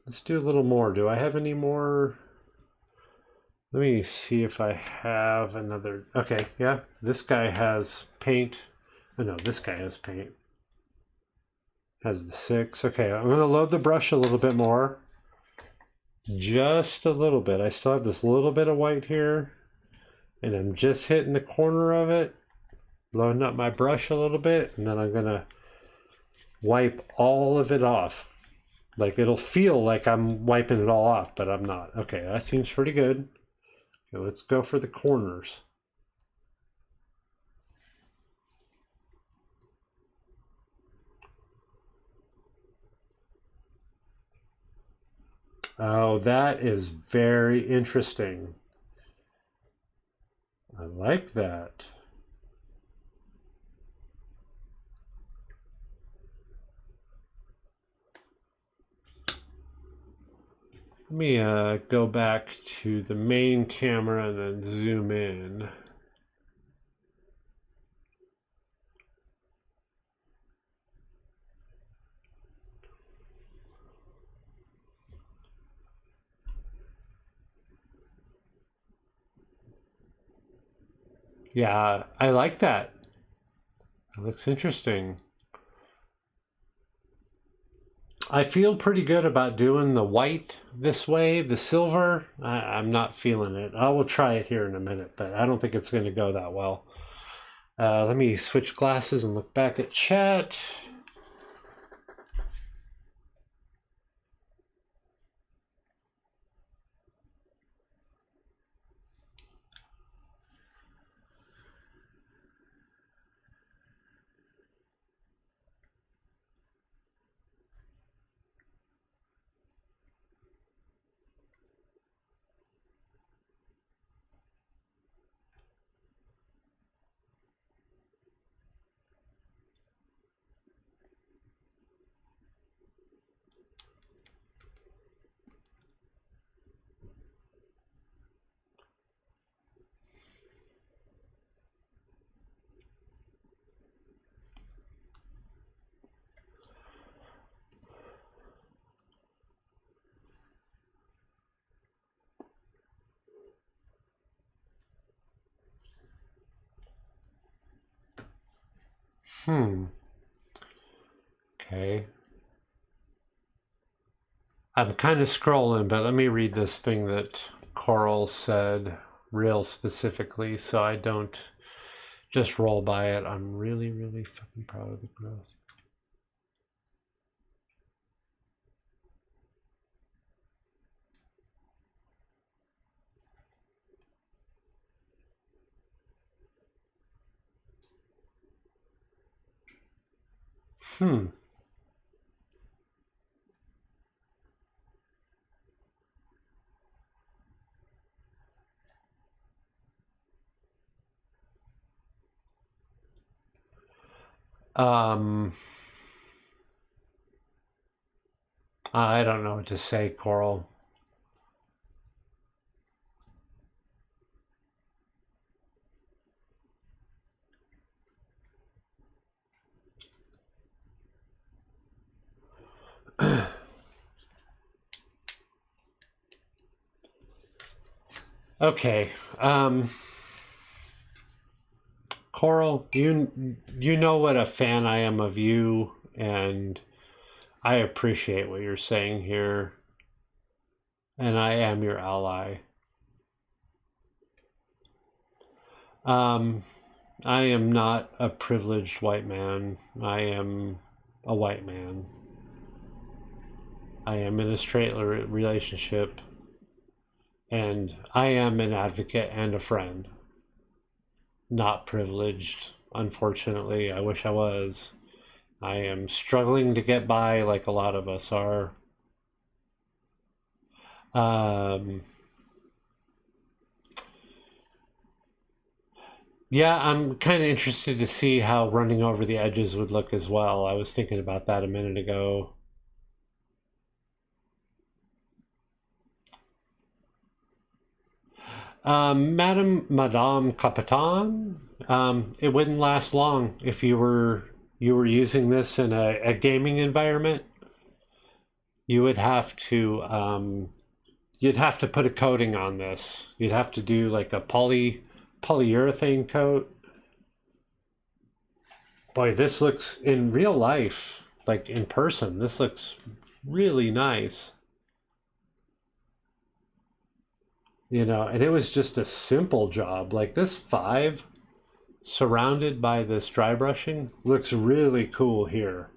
Let's do a little more. Do I have any more? Let me see if I have another. Okay, yeah, this guy has paint. Oh no, this guy has paint. Has the 6. Okay, I'm going to load the brush a little bit more. Just a little bit. I still have this little bit of white here. And I'm just hitting the corner of it. Loading up my brush a little bit. And then I'm going to wipe all of it off. Like it'll feel like I'm wiping it all off, but I'm not. Okay, that seems pretty good. Okay, let's go for the corners. Oh, that is very interesting. I like that. Let me go back to the main camera and then zoom in. Yeah, I like that. It looks interesting. I feel pretty good about doing the white this way. The silver, I'm not feeling it. I will try it here in a minute, but I don't think it's going to go that well. Let me switch glasses and look back at chat. Okay. I'm kind of scrolling, but let me read this thing that Coral said real specifically so I don't just roll by it. I'm really, really fucking proud of the growth. Hmm. Um, I don't know what to say, Coral. Okay. Coral, you know what a fan I am of you, and I appreciate what you're saying here, and I am your ally. Um, I am not a privileged white man. I am a white man. I am in a straight relationship, and I am an advocate and a friend. Not privileged, unfortunately. I wish I was. I am struggling to get by like a lot of us are. Um, yeah, I'm kind of interested to see how running over the edges would look as well. I was thinking about that a minute ago. Madame Capitan, it wouldn't last long if you were using this in a gaming environment. you would have to you'd have to put a coating on this. You'd have to do like a polyurethane coat. Boy, this looks in real life, like in person, this looks really nice. You know, and it was just a simple job. Like this 5 surrounded by this dry brushing looks really cool here.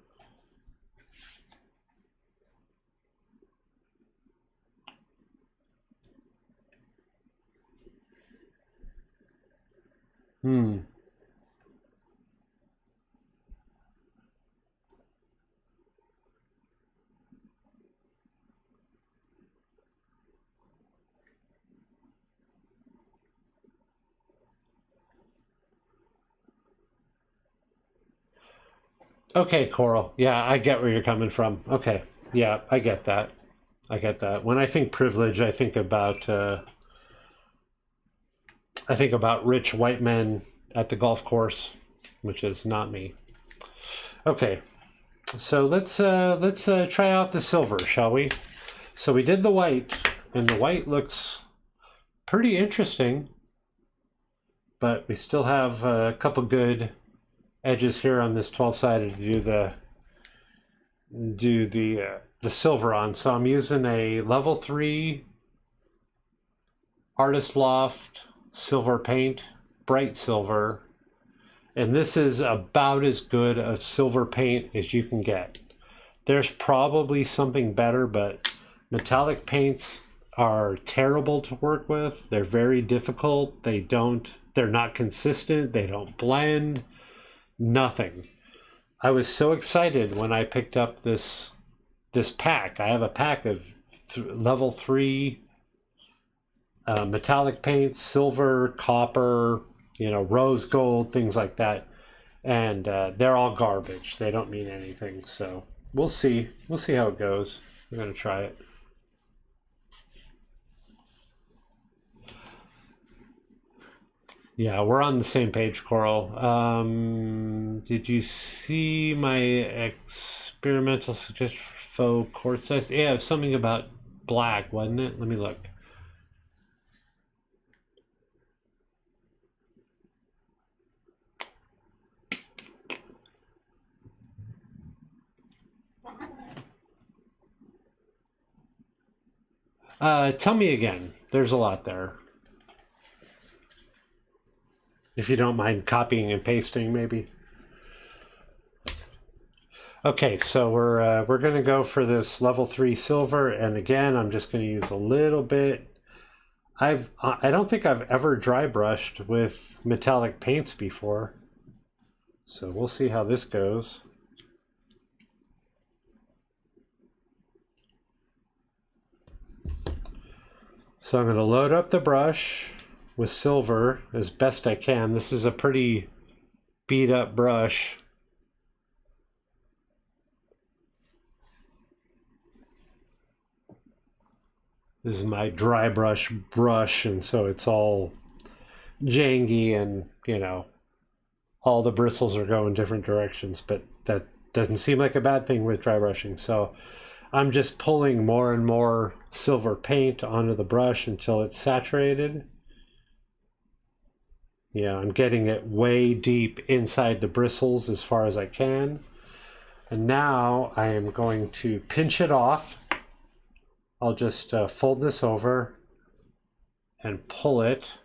Okay, Coral. Yeah, I get where you're coming from. Okay. Yeah, I get that. I get that. When I think privilege, I think about rich white men at the golf course, which is not me. Okay. So let's try out the silver, shall we? So we did the white, and the white looks pretty interesting, but we still have a couple good edges here on this 12-sided to do the silver on. So I'm using a level 3 Artist Loft silver paint, bright silver, and this is about as good a silver paint as you can get. There's probably something better, but metallic paints are terrible to work with. They're very difficult. They're not consistent. They don't blend. Nothing. I was so excited when I picked up this pack. I have a pack of level 3 metallic paints, silver, copper, you know, rose gold, things like that. And they're all garbage. They don't mean anything. So we'll see. We'll see how it goes. We're going to try it. Yeah, we're on the same page, Coral. Did you see my experimental suggestion for faux quartz size? Yeah, it was something about black, wasn't it? Let me look. Tell me again. There's a lot there. If you don't mind copying and pasting, maybe. Okay, so we're going to go for this level 3 silver, and again, I'm just going to use a little bit. I don't think I've ever dry brushed with metallic paints before, so we'll see how this goes. So I'm going to load up the brush with silver as best I can. This is a pretty beat up brush. This is my dry brush, and so it's all jangy, and you know, all the bristles are going different directions, but that doesn't seem like a bad thing with dry brushing. So I'm just pulling more and more silver paint onto the brush until it's saturated. Yeah, I'm getting it way deep inside the bristles as far as I can. And now I am going to pinch it off. I'll just fold this over and pull it.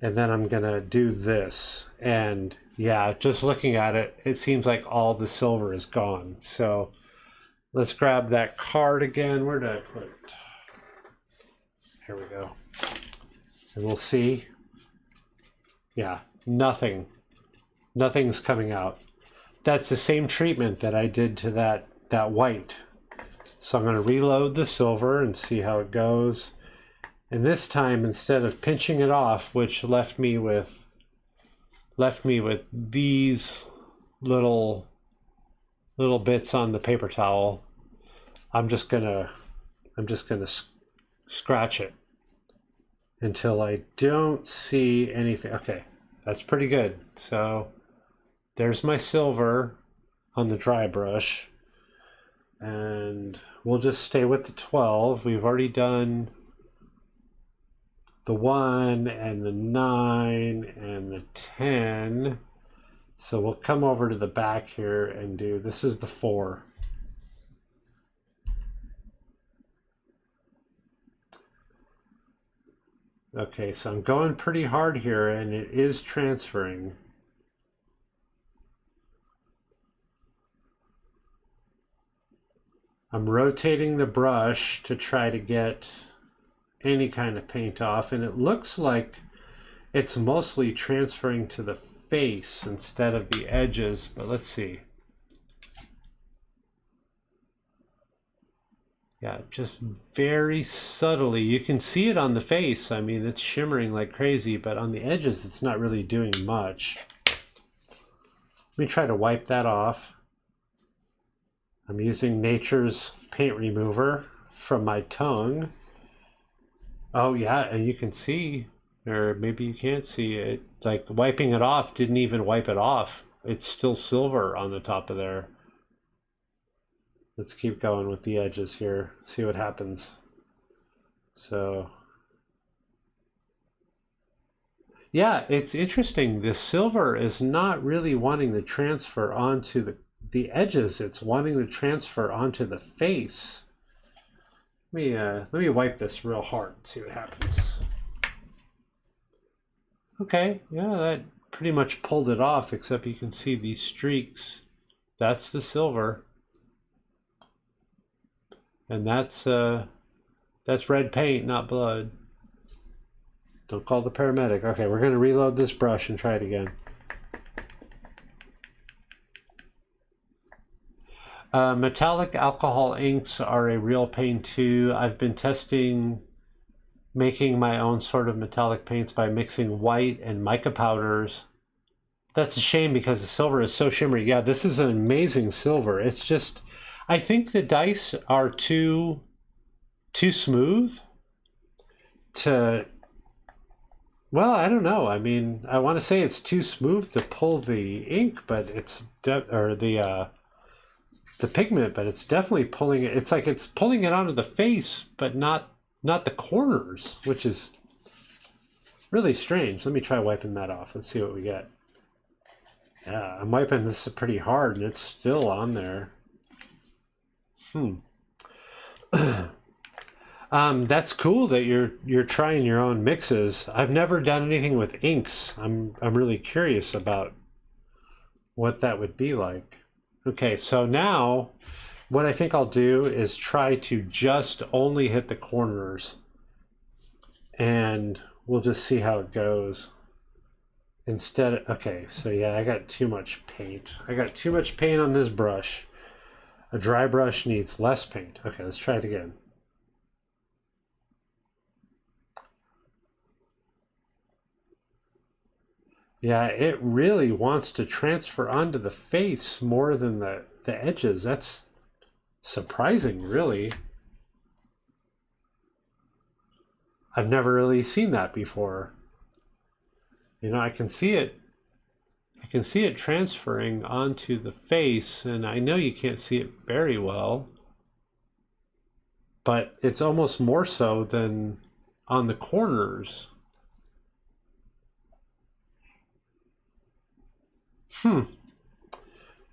And then I'm gonna do this. And yeah, just looking at it, it seems like all the silver is gone. So let's grab that card again. Where did I put it? Here we go. And we'll see. Yeah, nothing's coming out. That's the same treatment that I did to that white. So I'm going to reload the silver and see how it goes. And this time, instead of pinching it off, which left me with these little bits on the paper towel, I'm just gonna scratch it until I don't see anything. Okay, that's pretty good. So there's my silver on the dry brush. And we'll just stay with the 12. We've already done the 1 and the 9 and the 10. So we'll come over to the back here and do, this is the 4. Okay, so I'm going pretty hard here and it is transferring. I'm rotating the brush to try to get any kind of paint off, and it looks like it's mostly transferring to the face instead of the edges, but let's see. Yeah, just very subtly. You can see it on the face. I mean, it's shimmering like crazy, but on the edges, it's not really doing much. Let me try to wipe that off. I'm using Nature's paint remover from my tongue. Oh yeah, and you can see, or maybe you can't see it, like wiping it off didn't even wipe it off. It's still silver on the top of there. Let's keep going with the edges here, see what happens. So, yeah, it's interesting. The silver is not really wanting to transfer onto the edges. It's wanting to transfer onto the face. Let me wipe this real hard and see what happens. Okay, yeah, that pretty much pulled it off, except you can see these streaks. That's the silver. And that's red paint, not blood. Don't call the paramedic. Okay, we're gonna reload this brush and try it again. Metallic alcohol inks are a real pain too. I've been testing making my own sort of metallic paints by mixing white and mica powders. That's a shame because the silver is so shimmery. Yeah, this is an amazing silver. It's just, I think the dice are too smooth to, well, I don't know. I mean, I want to say it's too smooth to pull the ink, but it's, or the pigment, but it's definitely pulling it. It's like it's pulling it onto the face, but not the corners, which is really strange. Let me try wiping that off. Let's see what we get. Yeah, I'm wiping this pretty hard and it's still on there. That's cool that you're trying your own mixes. I've never done anything with inks. I'm really curious about what that would be like. Okay, so now what I think I'll do is try to just only hit the corners and we'll just see how it goes. Instead of, okay, so yeah, I got too much paint. I got too much paint on this brush. A dry brush needs less paint. Okay, let's try it again. Yeah, it really wants to transfer onto the face more than the edges. That's surprising, really. I've never really seen that before. You know, I can see it transferring onto the face, and I know you can't see it very well, but it's almost more so than on the corners.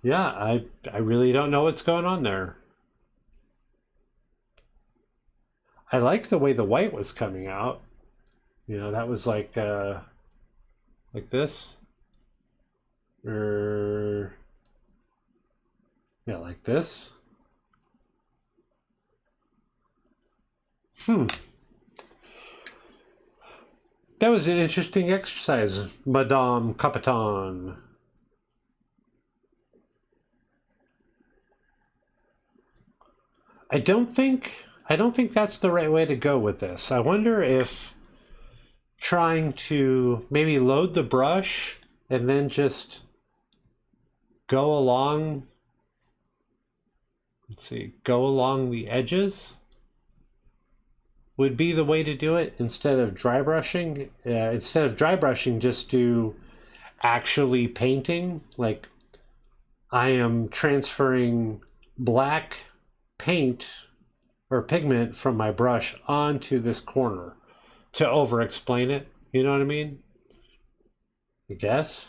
Yeah, I really don't know what's going on there. I like the way the white was coming out. You know, that was like this. Or yeah, like this. That was an interesting exercise, Madame Capitan. I don't think that's the right way to go with this. I wonder if trying to maybe load the brush and then just go along, let's see, go along the edges would be the way to do it instead of dry brushing. Instead of dry brushing, just do actually painting. Like I am transferring black paint or pigment from my brush onto this corner to over explain it. You know what I mean? I guess.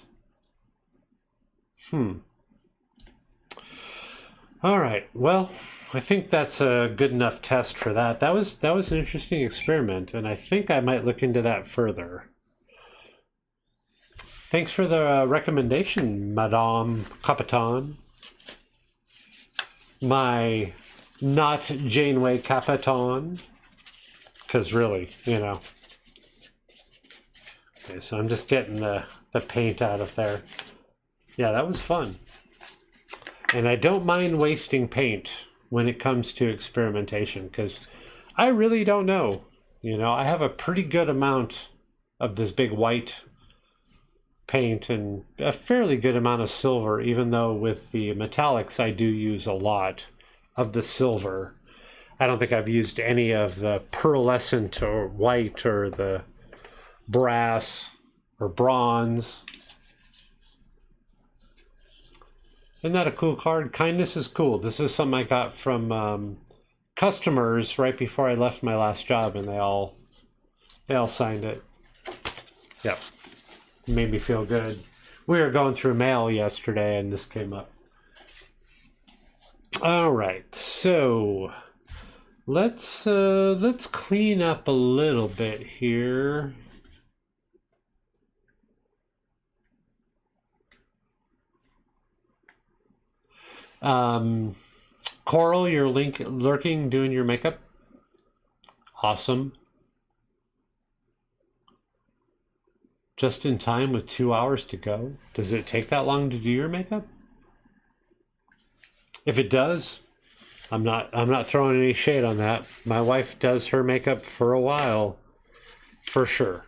All right. Well, I think that's a good enough test for that. That was an interesting experiment, and I think I might look into that further. Thanks for the recommendation, Madame Capitan. My not Janeway Capitan. Because really, you know. Okay, so I'm just getting the paint out of there. Yeah, that was fun. And I don't mind wasting paint when it comes to experimentation because I really don't know. You know, I have a pretty good amount of this big white paint and a fairly good amount of silver, even though with the metallics I do use a lot of the silver. I don't think I've used any of the pearlescent or white or the brass or bronze. Isn't that a cool card? Kindness is cool. This is something I got from customers right before I left my last job, and they all signed it. Yep, made me feel good. We were going through mail yesterday, and this came up. All right, so let's clean up a little bit here. Coral, you're lurking, doing your makeup. Awesome. Just in time with 2 hours to go. Does it take that long to do your makeup? If it does, I'm not throwing any shade on that. My wife does her makeup for a while. For sure.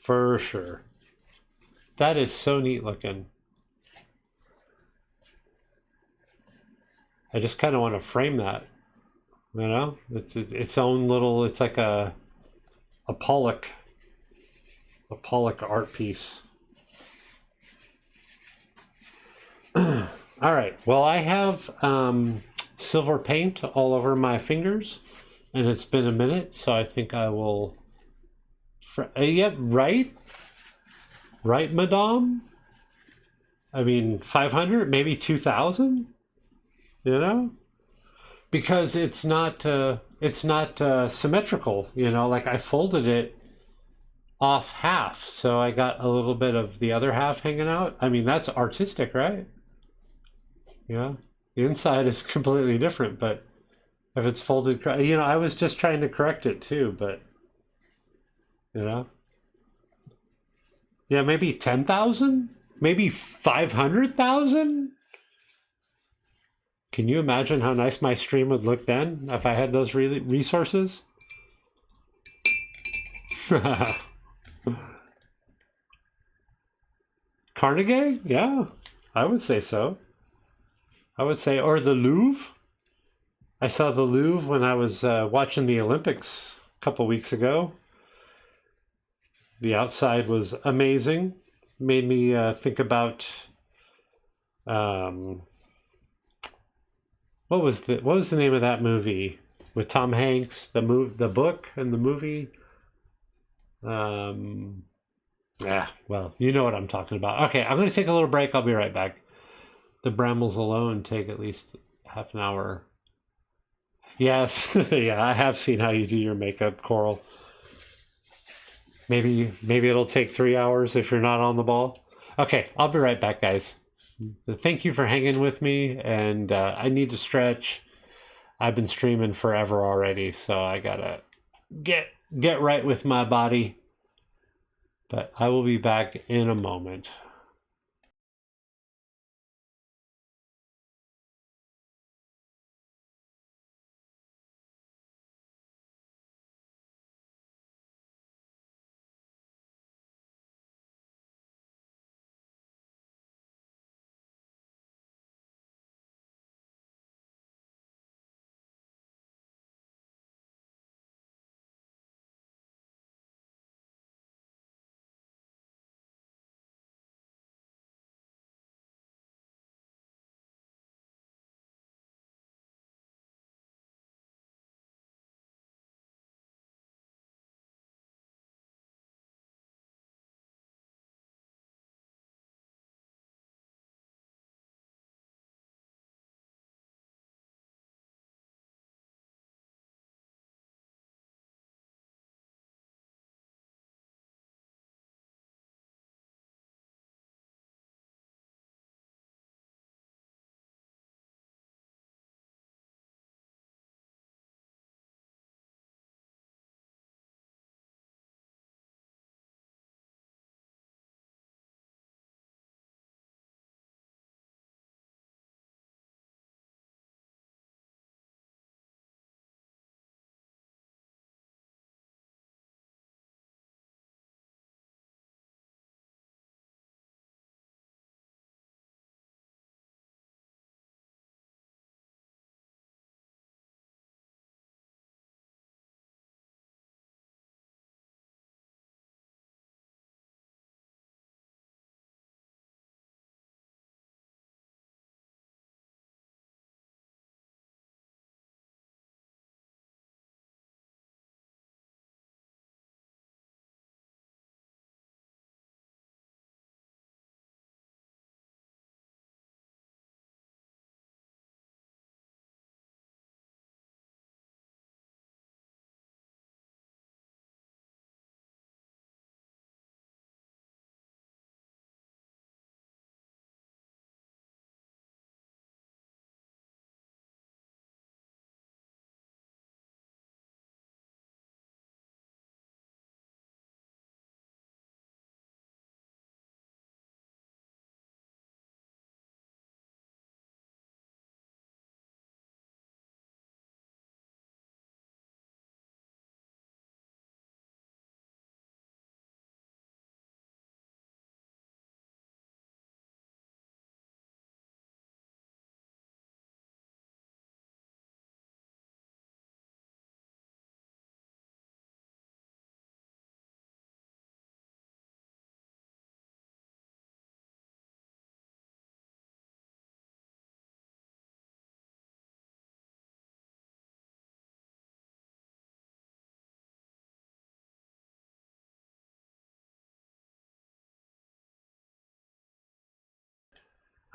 For sure. That is so neat looking. I just kind of want to frame that. You know? It's its own little, it's like a Pollock art piece. All right. Well, I have silver paint all over my fingers, and it's been a minute, so I think I will. Yeah, right, right, Madame. I mean, 500, maybe 2,000. You know, because it's not symmetrical. You know, like I folded it off half, so I got a little bit of the other half hanging out. I mean, that's artistic, right? Yeah, the inside is completely different, but if it's folded, you know, I was just trying to correct it too, but you know, yeah, maybe 10,000, maybe 500,000. Can you imagine how nice my stream would look then if I had those resources? Carnegie? Yeah, I would say so. I would say, or the Louvre. I saw the Louvre when I was watching the Olympics a couple weeks ago. The outside was amazing. Made me think about what was the name of that movie with Tom Hanks? The book and the movie. Yeah, well, you know what I'm talking about. Okay, I'm going to take a little break. I'll be right back. The brambles alone take at least half an hour. Yes, yeah, I have seen how you do your makeup, Coral. Maybe it'll take 3 hours if you're not on the ball. Okay, I'll be right back, guys. Thank you for hanging with me, and I need to stretch. I've been streaming forever already, so I gotta get right with my body. But I will be back in a moment.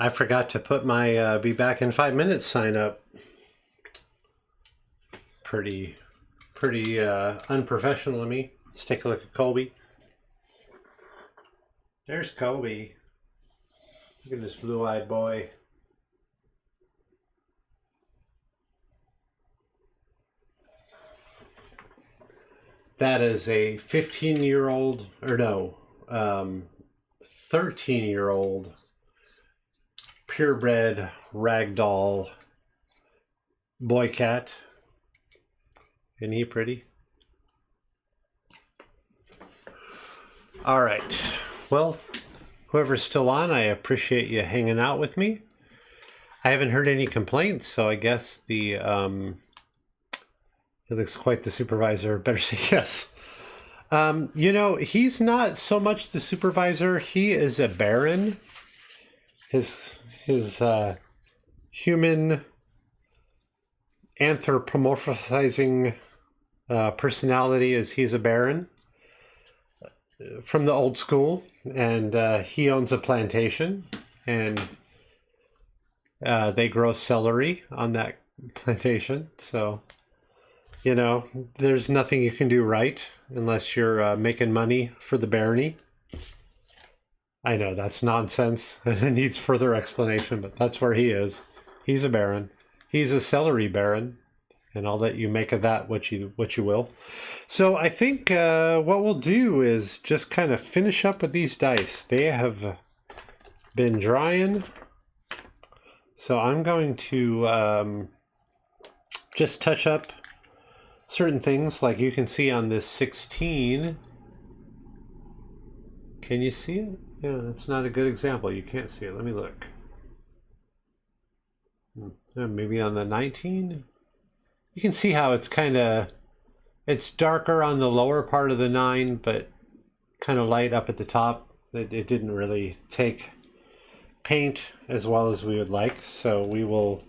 I forgot to put my be back in 5 minutes sign up. Pretty unprofessional of me. Let's take a look at Colby. There's Colby. Look at this blue-eyed boy. That is a 15-year-old, or no, 13-year-old purebred ragdoll boy cat. Isn't he pretty? All right. Well, whoever's still on, I appreciate you hanging out with me. I haven't heard any complaints, so I guess the it looks quite the supervisor. Better say yes. You know, he's not so much the supervisor. He is a baron. His human anthropomorphizing personality is he's a baron from the old school, and he owns a plantation, and they grow celery on that plantation. So, you know, there's nothing you can do right unless you're making money for the barony. I know that's nonsense. It needs further explanation, but that's where he is. He's a baron. He's a celery baron, and I'll let you make of that what you will. So I think what we'll do is just kind of finish up with these dice. They have been drying, so I'm going to just touch up certain things, like you can see on this 16. Can you see it? Yeah, that's not a good example. You can't see it. Let me look. Maybe on the 19. You can see how it's it's darker on the lower part of the 9, but kind of light up at the top. It didn't really take paint as well as we would like, so we will,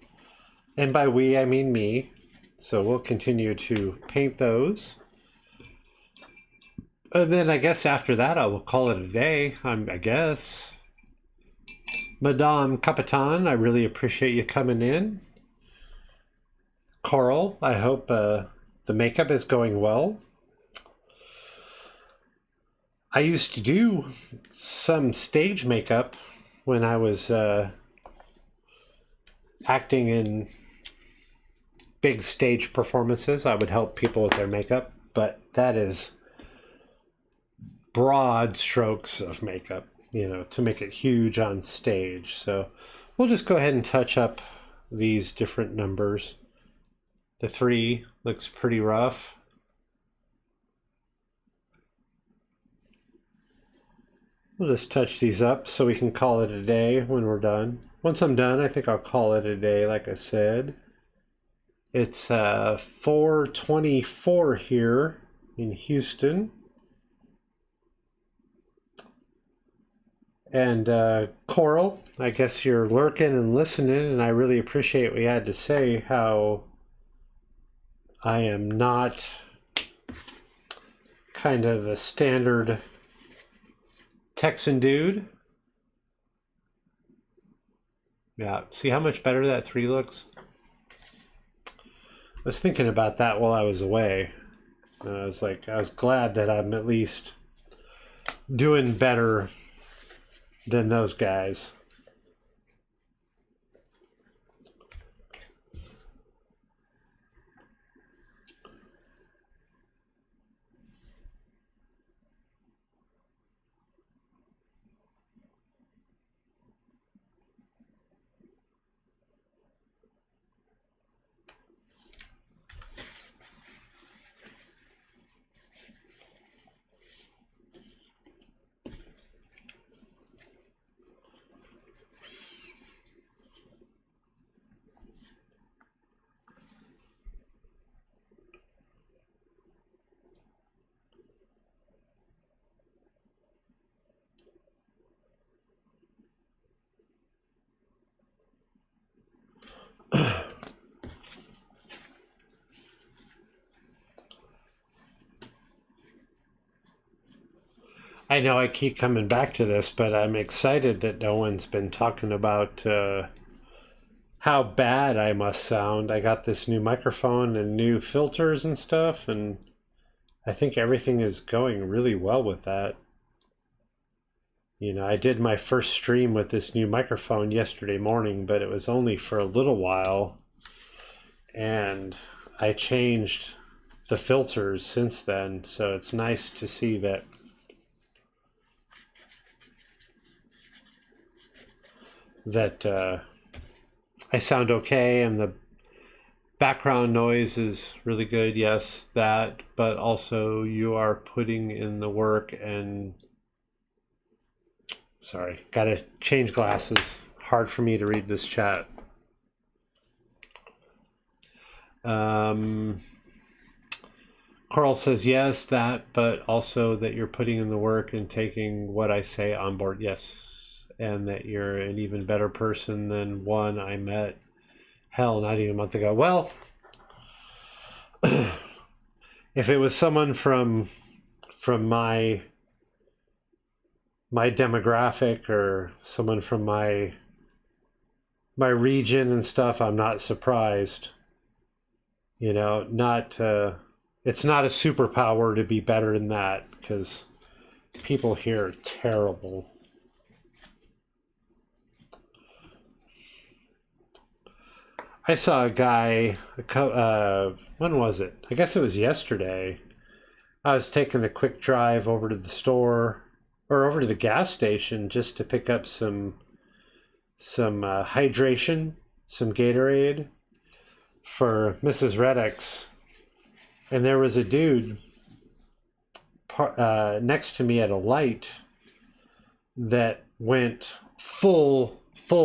and by we I mean me, so we'll continue to paint those. And then I guess after that I will call it a day, I guess. Madame Capitan, I really appreciate you coming in. Coral, I hope the makeup is going well. I used to do some stage makeup when I was acting in big stage performances. I would help people with their makeup, but that is broad strokes of makeup, you know, to make it huge on stage. So we'll just go ahead and touch up these different numbers. The 3 looks pretty rough. We'll just touch these up so we can call it a day when we're done. Once I'm done, I think I'll call it a day, like I said. It's 4:24 here in Houston. And Coral, I guess you're lurking and listening, and I really appreciate what you had to say, how I am not kind of a standard Texan dude. Yeah, see how much better that 3 looks? I was thinking about that while I was away. I was glad that I'm at least doing better than those guys. I know I keep coming back to this, but I'm excited that no one's been talking about how bad I must sound. I got this new microphone and new filters and stuff, and I think everything is going really well with that. You know, I did my first stream with this new microphone yesterday morning, but it was only for a little while. And I changed the filters since then, so it's nice to see that I sound okay, and the background noise is really good. Yes, that, but also you are putting in the work. And sorry, gotta change glasses. Hard for me to read this chat. Carl says yes, that, but also that you're putting in the work and taking what I say on board. Yes, and that you're an even better person than one I met, hell, not even a month ago. Well, if it was someone from my demographic, or someone from my region and stuff, I'm not surprised. You know, not it's not a superpower to be better than that, because people here are terrible. I saw a guy, when was it? I guess it was yesterday. I was taking a quick drive over to the store, or over to the gas station, just to pick up some hydration, some Gatorade for Mrs. Reddick's. And there was a dude next to me at a light that went full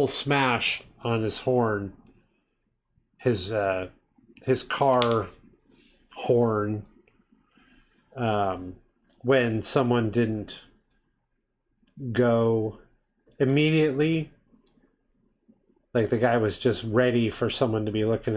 smash on his horn, his car horn, when someone didn't go immediately. Like, the guy was just ready for someone to be looking